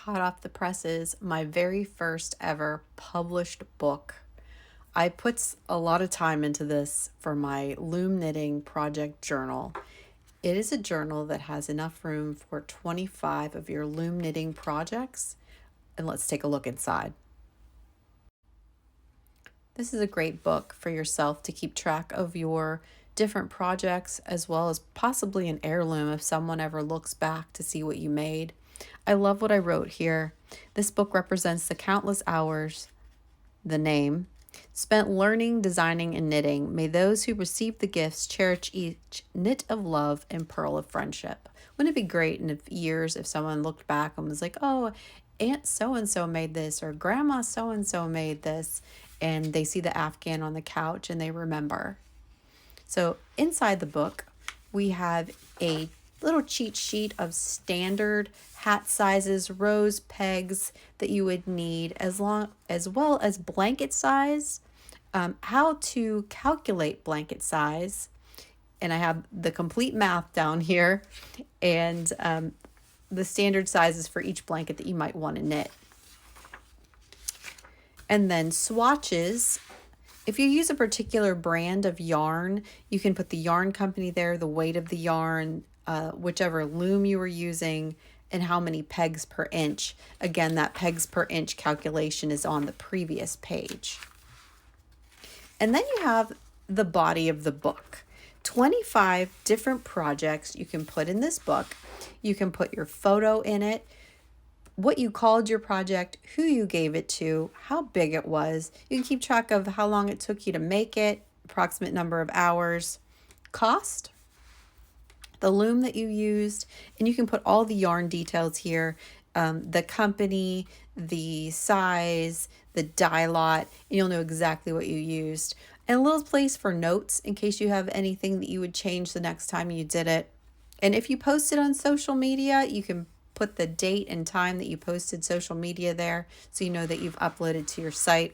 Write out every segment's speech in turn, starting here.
hot off the presses, my very first ever published book. I put a lot of time into this for my loom knitting project journal. It is a journal that has enough room for 25 of your loom knitting projects. And let's take a look inside. This is a great book for yourself to keep track of your different projects, as well as possibly an heirloom if someone ever looks back to see what you made. I love what I wrote here. This book represents the countless hours, the name, spent learning, designing, and knitting. May those who receive the gifts cherish each knit of love and pearl of friendship. Wouldn't it be great in years if someone looked back and was like, oh, Aunt so-and-so made this, or Grandma so-and-so made this, and they see the Afghan on the couch and they remember. So inside the book, we have a little cheat sheet of standard hat sizes, rows, pegs that you would need, as well as blanket size, how to calculate blanket size, and I have the complete math down here, and the standard sizes for each blanket that you might want to knit. And then swatches. If you use a particular brand of yarn, you can put the yarn company there, the weight of the yarn, whichever loom you were using, and how many pegs per inch. Again, that pegs per inch calculation is on the previous page. And then you have the body of the book. 25 different projects you can put in this book. You can put your photo in it, what you called your project, who you gave it to, how big it was. You can keep track of how long it took you to make it, approximate number of hours, cost, the loom that you used, and you can put all the yarn details here, the company, the size, the dye lot, and you'll know exactly what you used. And a little place for notes in case you have anything that you would change the next time you did it. And if you post it on social media, you can put the date and time that you posted social media there so you know that you've uploaded to your site.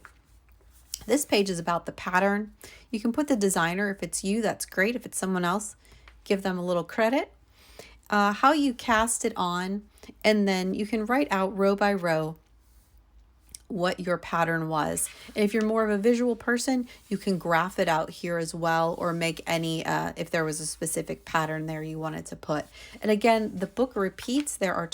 This page is about the pattern. You can put the designer. If it's you, that's great. If it's someone else, give them a little credit. How you cast it on, and then you can write out row by row what your pattern was. And if you're more of a visual person, you can graph it out here as well, or make any, if there was a specific pattern there you wanted to put. And again, the book repeats. There are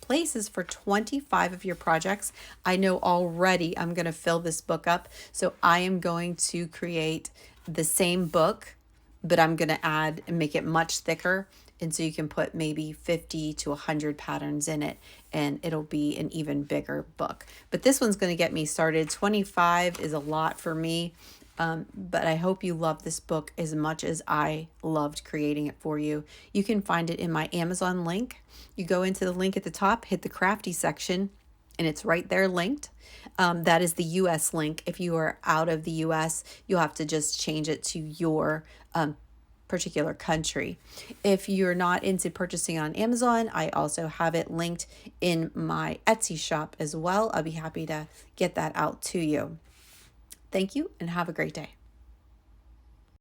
places for 25 of your projects. I know already I'm going to fill this book up, so I am going to create the same book, but I'm going to add and make it much thicker. And so you can put maybe 50 to 100 patterns in it, and it'll be an even bigger book. But this one's going to get me started. 25 is a lot for me, but I hope you love this book as much as I loved creating it for you. You can find it in my Amazon link. You go into the link at the top, hit the crafty section, and it's right there linked. That is the US link. If you are out of the US, you'll have to just change it to your particular country. If you're not into purchasing on Amazon, I also have it linked in my Etsy shop as well. I'll be happy to get that out to you. Thank you and have a great day.